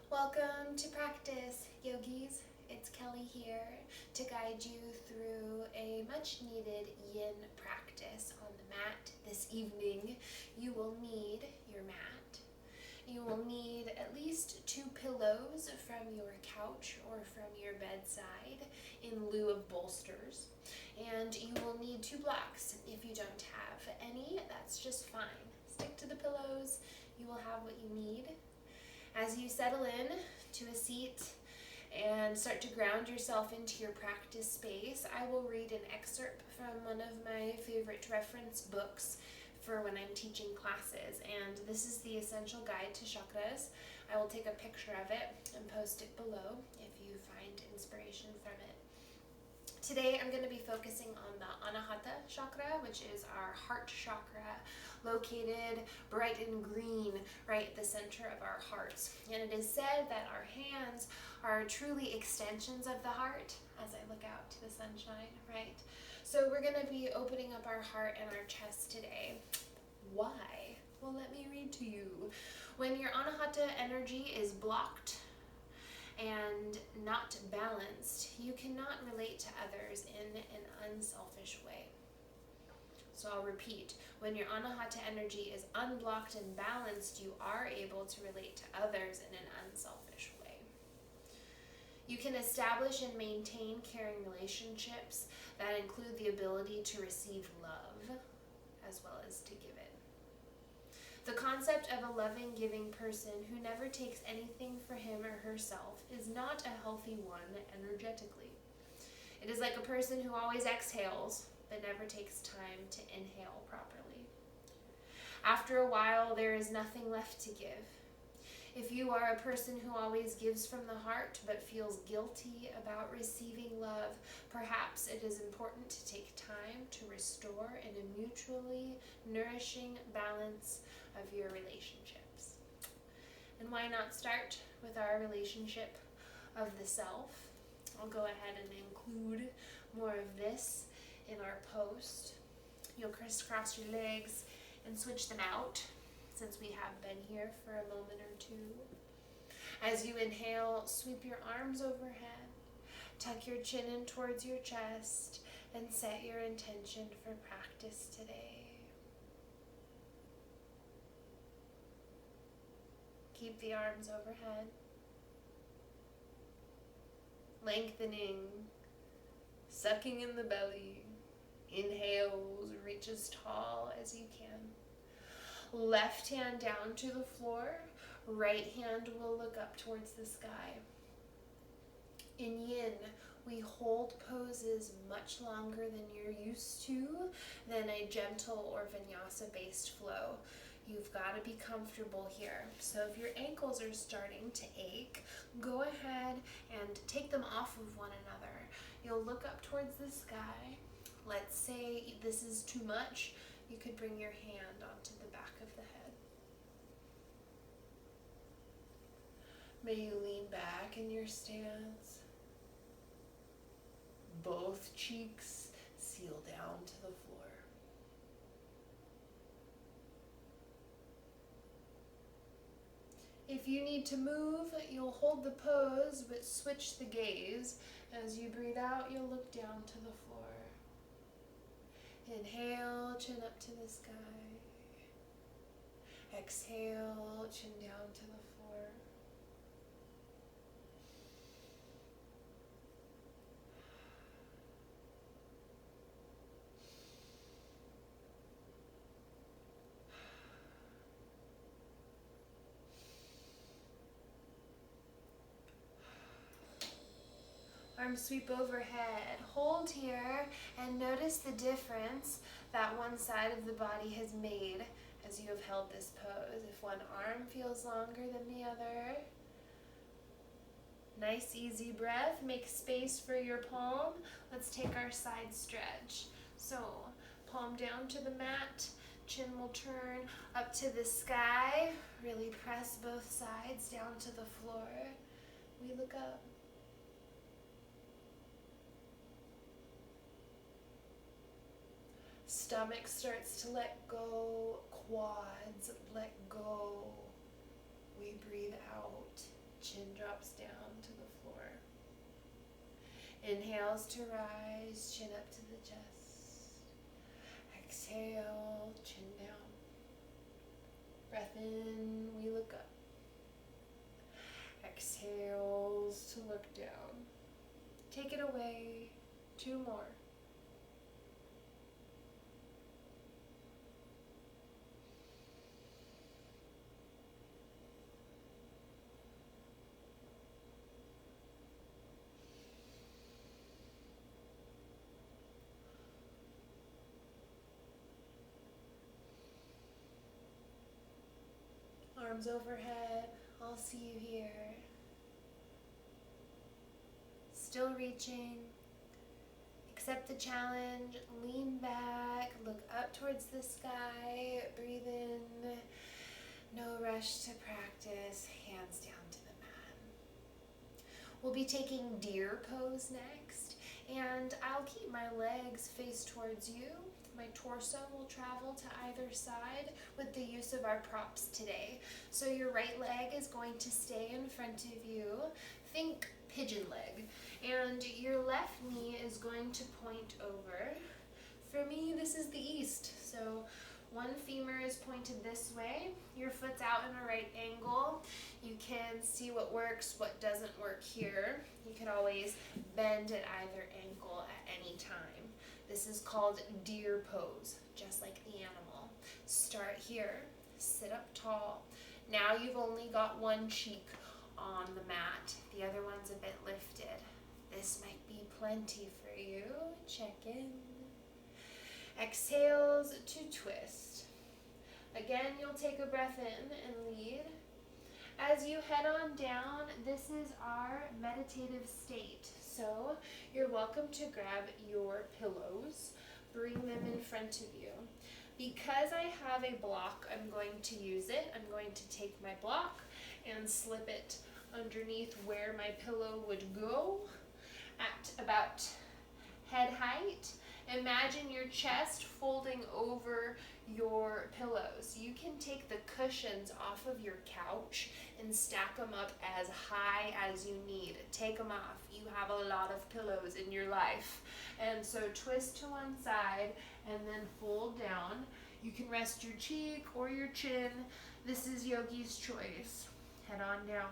Welcome to practice, yogis. It's Kelly here to guide you through a much needed yin practice on the mat this evening. You will need your mat. You will need at least 2 pillows from your couch or from your bedside in lieu of bolsters. And you will need 2 blocks. If you don't have any, that's just fine. Stick to the pillows. You will have what you need. As you settle in to a seat and start to ground yourself into your practice space, I will read an excerpt from one of my favorite reference books for when I'm teaching classes, and this is the Essential Guide to Chakras. I will take a picture of it and post it below if you find inspiration from it. Today I'm going to be focusing on the Anahata chakra, which is our heart chakra, located bright and green right at the center of our hearts. And it is said that our hands are truly extensions of the heart as I look out to the sunshine, right? So we're going to be opening up our heart and our chest today. Why? Well, let me read to you. When your Anahata energy is blocked and not balanced, you cannot relate to others in an unselfish way. So I'll repeat, when your Anahata energy is unblocked and balanced, you are able to relate to others in an unselfish way. You can establish and maintain caring relationships that include the ability to receive love as well as to give it. The concept of a loving, giving person who never takes anything for him or herself is not a healthy one energetically. It is like a person who always exhales but never takes time to inhale properly. After a while, there is nothing left to give. If you are a person who always gives from the heart but feels guilty about receiving love, perhaps it is important to take time to restore in a mutually nourishing balance of your relationships. And why not start with our relationship of the self? I'll go ahead and include more of this in our post. You'll crisscross your legs and switch them out since we have been here for a moment or two. As you inhale, sweep your arms overhead, tuck your chin in towards your chest, and set your intention for practice today. Keep the arms overhead, lengthening, sucking in the belly. Inhales, reach as tall as you can. Left hand down to the floor, right hand will look up towards the sky. In yin, we hold poses much longer than you're used to than a gentle or vinyasa-based flow. You've got to be comfortable here. So if your ankles are starting to ache, go ahead and take them off of one another. You'll look up towards the sky. Let's say this is too much. You could bring your hand onto the back of the head. May you lean back in your stance. Both cheeks seal down to the floor. If you need to move, you'll hold the pose but switch the gaze. As you breathe out, you'll look down to the floor. Inhale, chin up to the sky. Exhale, chin down to the floor. Arms sweep overhead. Hold here and notice the difference that one side of the body has made as you have held this pose. If one arm feels longer than the other. Nice easy breath. Make space for your palm. Let's take our side stretch. So palm down to the mat. Chin will turn up to the sky. Really press both sides down to the floor. We look up. Stomach starts to let go, quads let go. We breathe out, chin Inhales to rise, chin up to the chest. Exhale, chin down. Breath in, we look up. Exhales to look down. Take it away. 2 more. Arms overhead, I'll see you here. Still reaching. Accept the challenge, lean back, look up towards the sky, breathe in. No rush to practice, hands down to the mat. We'll be taking deer pose next, and I'll keep my legs face towards you. My torso will travel to either side with the use of our props today. So your right leg is going to stay in front of you. Think pigeon leg. And your left knee is going to point over. For me, this is the east. So one femur is pointed this way. Your foot's out in a right angle. You can see what works, what doesn't work here. You can always bend at either ankle at any time. This is called deer pose, just like the animal. Start here, sit up tall. Now you've only got one cheek on the mat. The other one's a bit lifted. This might be plenty for you. Check in. Exhales to twist. Again, you'll take a breath in and lead. As you head on down, this is our meditative state. So you're welcome to grab your pillows, bring them in front of you. Because I have a block, I'm going to use it. I'm going to take my block and slip it underneath where my pillow would go at about head height. Imagine your chest folding over your pillows. You can take the cushions off of your couch and stack them up as high as you need. Take them off. You have a lot of pillows in your life. And so twist to one side and then fold down. You can rest your cheek or your chin. This is yogi's choice. Head on down.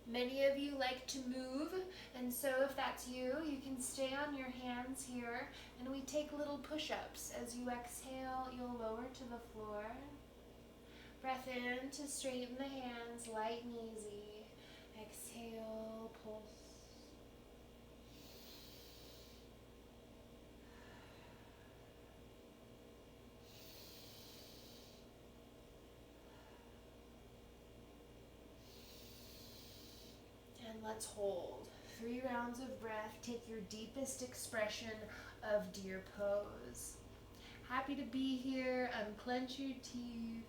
Many of you like to move, and so if that's you, you can stay on your hands here, and we take little push-ups. As you exhale, you'll lower to the floor. Breath in to straighten the hands, light and easy. Exhale, pulse. And let's hold. 3 rounds of breath. Take your deepest expression of deer pose. Happy to be here. Unclench your teeth.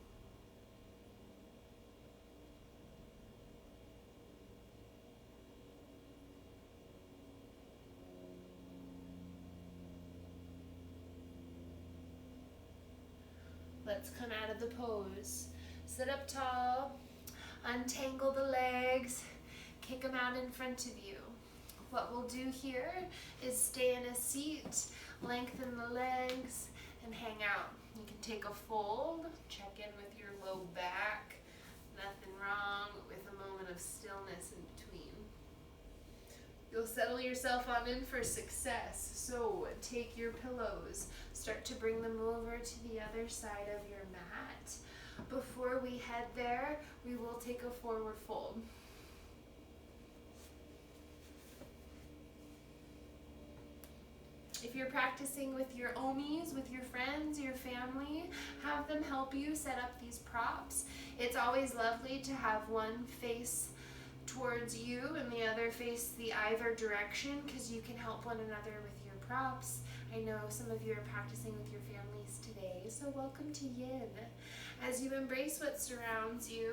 Let's come out of the pose. Sit up tall. Untangle the legs. Kick them out in front of you. What we'll do here is stay in a seat, lengthen the legs, and hang out. You can take a fold, check in with your low back. Nothing wrong with a moment of stillness in between. You'll settle yourself on in for success. So take your pillows, start to bring them over to the other side of your mat. Before we head there, we will take a forward fold. If you're practicing with your omis, with your friends, your family, have them help you set up these props. It's always lovely to have one face towards you and the other face the either direction, because you can help one another with your props. I know some of you are practicing with your families today, so welcome to Yin. As you embrace what surrounds you,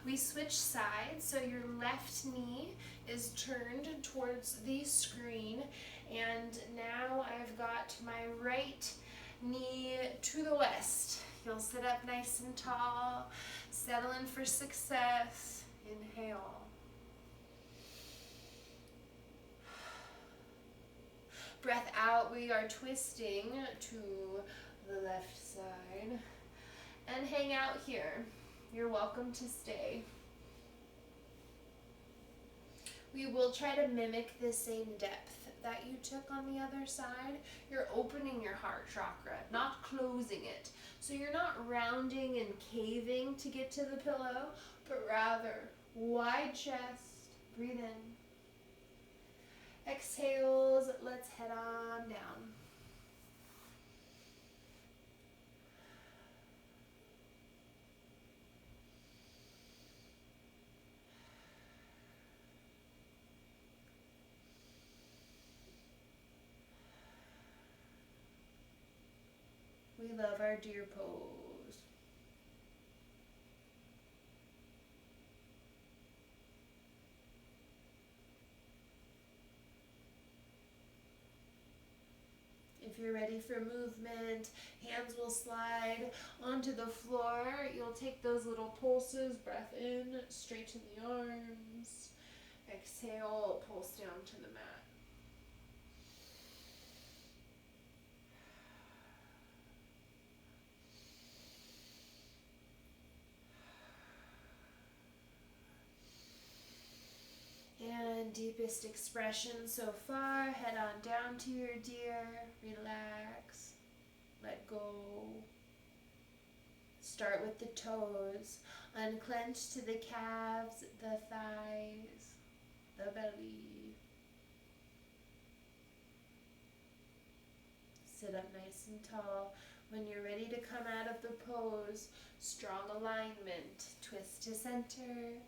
we switch sides, so your left knee is turned towards the screen, and now I've got my right knee to the west. You'll sit up nice and tall, settle in for success. Inhale. Breath out, we are twisting to the left side. And hang out here. You're welcome to stay. We will try to mimic the same depth that you took on the other side. You're opening your heart chakra, not closing it. So you're not rounding and caving to get to the pillow, but rather wide chest, breathe in. Exhales, let's head on down. We love our deer pose. If you're ready for movement, hands will slide onto the floor. You'll take those little pulses, breath in, straighten the arms. Exhale, pulse down to the mat. And deepest expression so far. Head on down to your deer. Relax. Let go. Start with the toes. Unclench to the calves, the thighs, the belly. Sit up nice and tall. When you're ready to come out of the pose, strong alignment. Twist to center.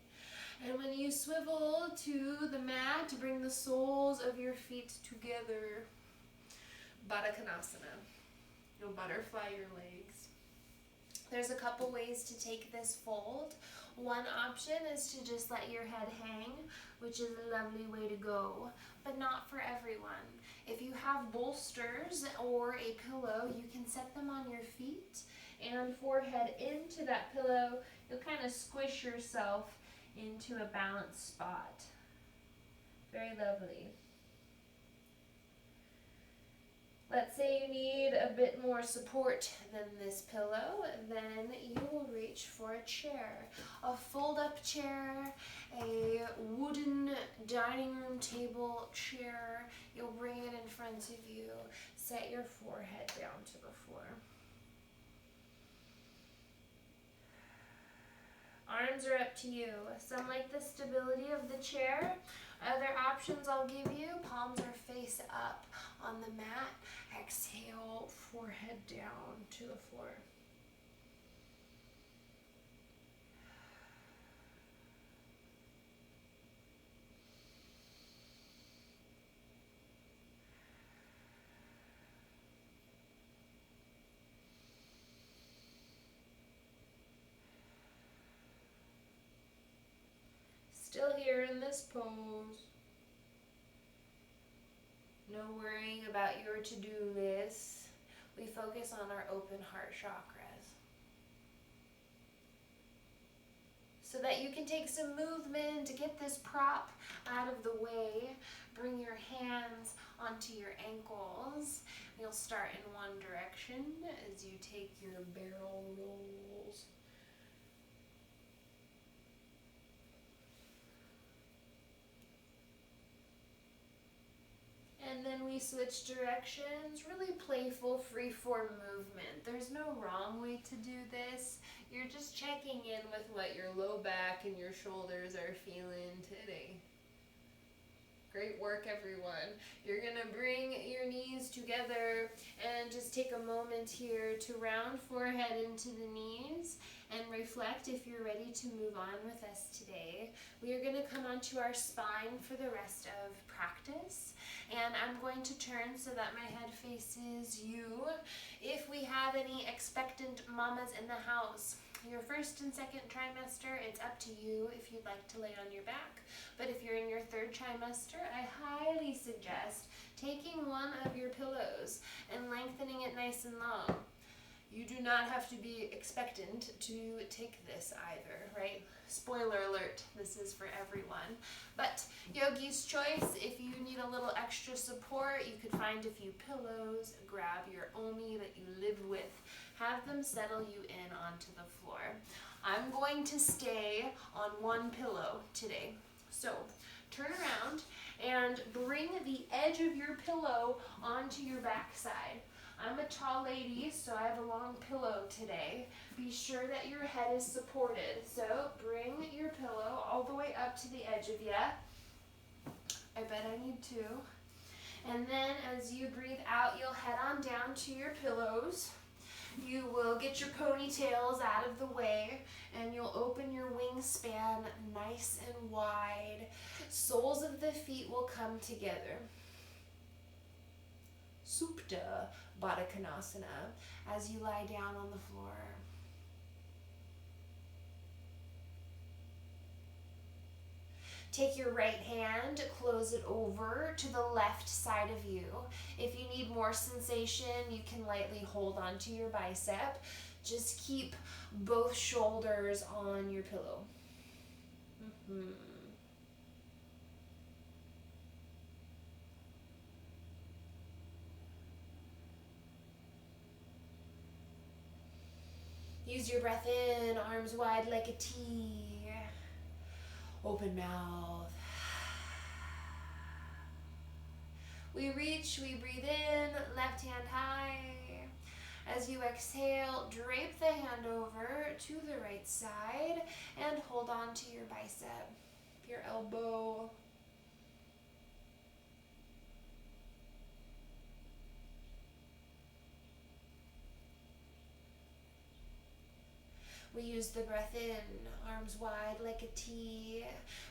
And when you swivel to the mat to bring the soles of your feet together, Baddha Konasana. You'll butterfly your legs. There's a couple ways to take this fold. One option is to just let your head hang, which is a lovely way to go, but not for everyone. If you have bolsters or a pillow, you can set them on your feet and forehead into that pillow. You'll kind of squish yourself into a balanced spot. Very lovely. Let's say you need a bit more support than this pillow, then you will reach for a chair. A fold-up chair, a wooden dining room table chair. You'll bring it in front of you. Set your forehead down to the floor. Arms are up to you. Some like the stability of the chair. Other options I'll give you, palms are face up on the mat. Exhale, forehead down to the floor. Still here in this pose. No worrying about your to-do list. We focus on our open heart chakras. So that you can take some movement to get this prop out of the way. Bring your hands onto your ankles. You'll start in one direction as you take your barrel rolls. And then we switch directions, really playful, free-form movement. There's no wrong way to do this. You're just checking in with what your low back and your shoulders are feeling today. Great work, everyone. You're gonna bring your knees together and just take a moment here to round forehead into the knees and reflect if you're ready to move on with us today. We are gonna come onto our spine for the rest of practice. And I'm going to turn so that my head faces you. If we have any expectant mamas in the house, your first and second trimester, it's up to you if you'd like to lay on your back. But if you're in your third trimester, I highly suggest taking one of your pillows and lengthening it nice and long. You do not have to be expectant to take this either, right? Spoiler alert, this is for everyone. But yogi's choice, if you need a little extra support, you could find a few pillows, grab your omi that you live with, have them settle you in onto the floor. I'm going to stay on one pillow today. So turn around and bring the edge of your pillow onto your backside. I'm a tall lady, so I have a long pillow today. Be sure that your head is supported. So bring your pillow all the way up to the edge of you. I bet I need to. And then as you breathe out, you'll head on down to your pillows. You will get your ponytails out of the way, and you'll open your wingspan nice and wide. Soles of the feet will come together. Supta Baddha Konasana as you lie down on the floor. Take your right hand, close it over to the left side of you. If you need more sensation, you can lightly hold onto your bicep. Just keep both shoulders on your pillow. Use your breath in, arms wide like a T. Open mouth. We reach, we breathe in, left hand high. As you exhale, drape the hand over to the right side and hold on to your bicep, your elbow. We use the breath in, arms wide like a T.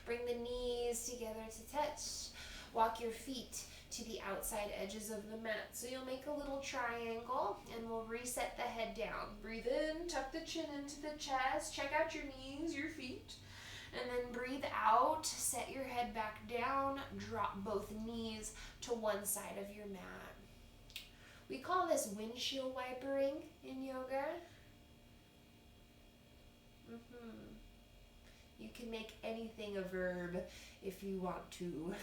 Bring the knees together to touch. Walk your feet to the outside edges of the mat. So you'll make a little triangle and we'll reset the head down. Breathe in, tuck the chin into the chest. Check out your knees, your feet. And then breathe out, set your head back down. Drop both knees to one side of your mat. We call this windshield wipering in yoga. You can make anything a verb if you want to.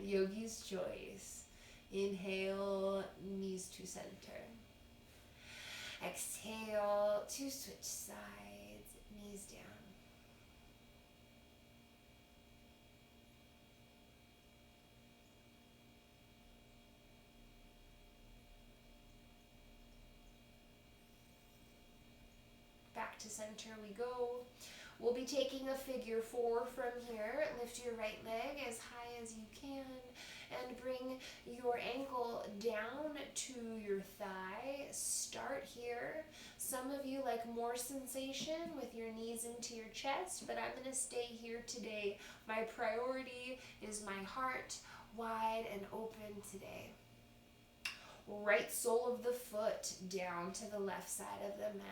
Yogi's choice. Inhale, knees to center. Exhale to switch sides, knees down. Back to center we go. We'll be taking a figure 4 from here. Lift your right leg as high as you can and bring your ankle down to your thigh. Start here. Some of you like more sensation with your knees into your chest, but I'm going to stay here today. My priority is my heart wide and open today. Right sole of the foot down to the left side of the mat.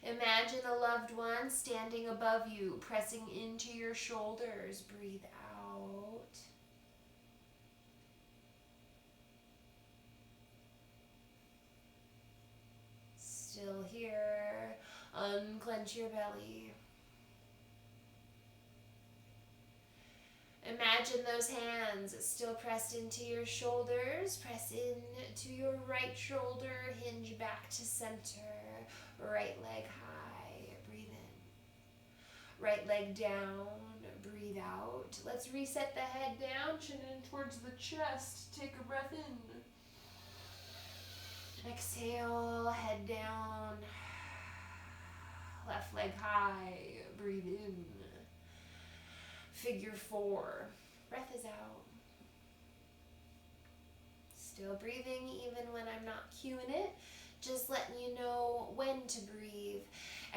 Imagine a loved one standing above you, pressing into your shoulders. Breathe out. Still here. Unclench your belly. Imagine those hands still pressed into your shoulders. Press in to your right shoulder. Hinge back to center. Right leg high, breathe in. Right leg down, breathe out. Let's reset the head down, chin in towards the chest. Take a breath in. Exhale, head down. Left leg high, breathe in. Figure 4, breath is out. Still breathing even when I'm not cueing it. Just letting you know when to breathe.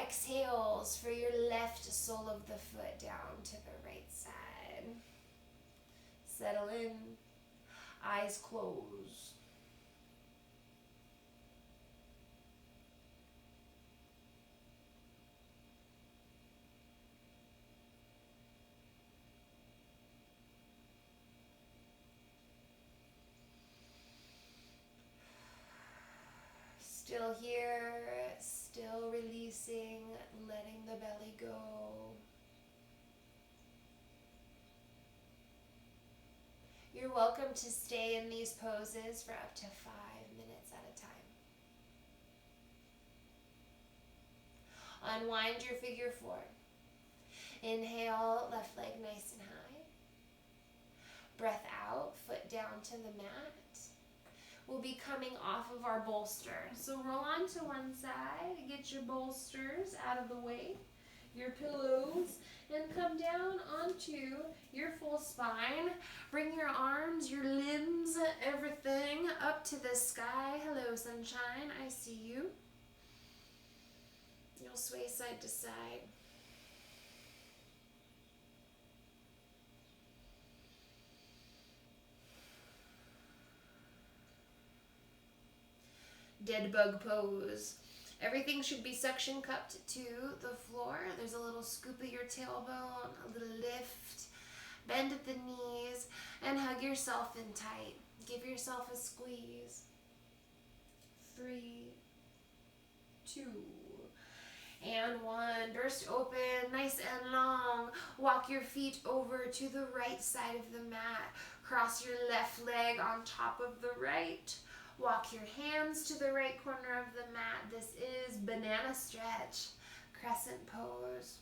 Exhales for your left sole of the foot down to the right side. Settle in. Eyes closed. Still here, still releasing, letting the belly go. You're welcome to stay in these poses for up to 5 minutes at a time. Unwind your figure four. Inhale, left leg nice and high. Breath out, foot down to the mat. We'll be coming off of our bolster. So roll onto one side, get your bolsters out of the way, your pillows, and come down onto your full spine. Bring your arms, your limbs, everything up to the sky. Hello, sunshine, I see you. You'll sway side to side. Dead bug pose. Everything should be suction cupped to the floor. There's a little scoop of your tailbone, a little lift. Bend at the knees and hug yourself in tight. Give yourself a squeeze. 3, 2, and 1. Burst open, nice and long. Walk your feet over to the right side of the mat. Cross your left leg on top of the right. Walk your hands to the right corner of the mat. This is banana stretch, crescent pose.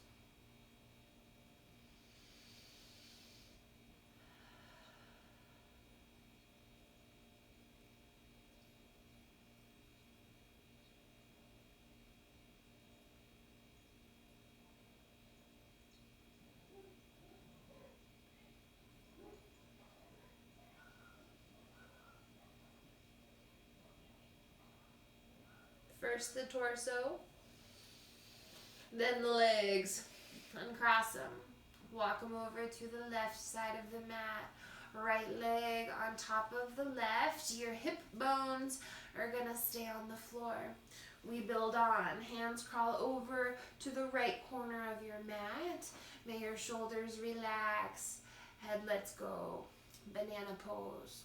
First the torso, then the legs. Uncross them. Walk them over to the left side of the mat. Right leg on top of the left. Your hip bones are going to stay on the floor. We build on. Hands crawl over to the right corner of your mat. May your shoulders relax. Head lets go. Banana pose.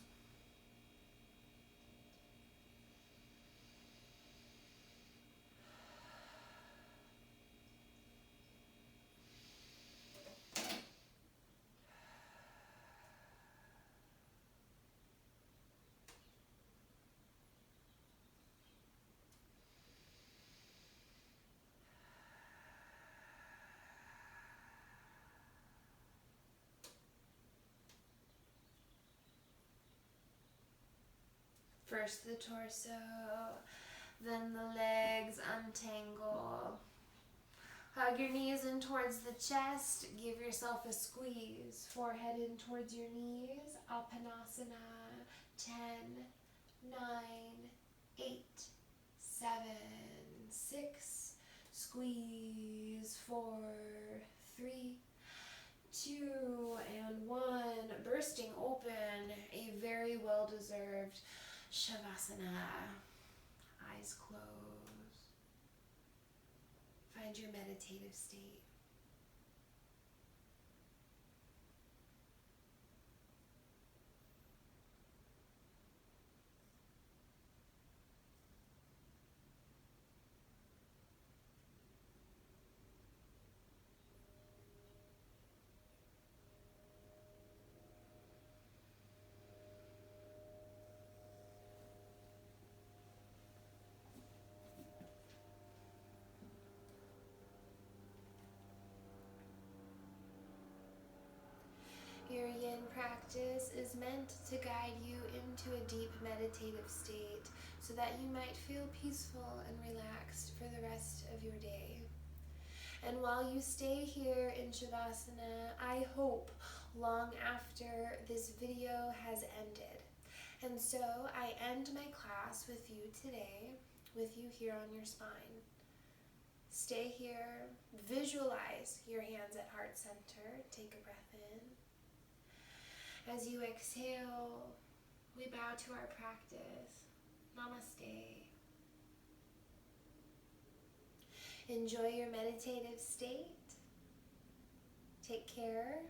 First the torso, then the legs untangle. Hug your knees in towards the chest. Give yourself a squeeze. Forehead in towards your knees. Apanasana. 10, 9, 8, 7, 6. Squeeze. 4, 3, 2, and 1. Bursting open. A very well-deserved Shavasana. Eyes closed. Find your meditative state. Your yin practice is meant to guide you into a deep meditative state so that you might feel peaceful and relaxed for the rest of your day. And while you stay here in Shavasana, I hope long after this video has ended. And so I end my class with you today with you here on your spine. Stay here, visualize your hands at heart center. Take a breath in. As you exhale, we bow to our practice. Namaste. Enjoy your meditative state. Take care,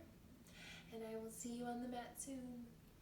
and I will see you on the mat soon.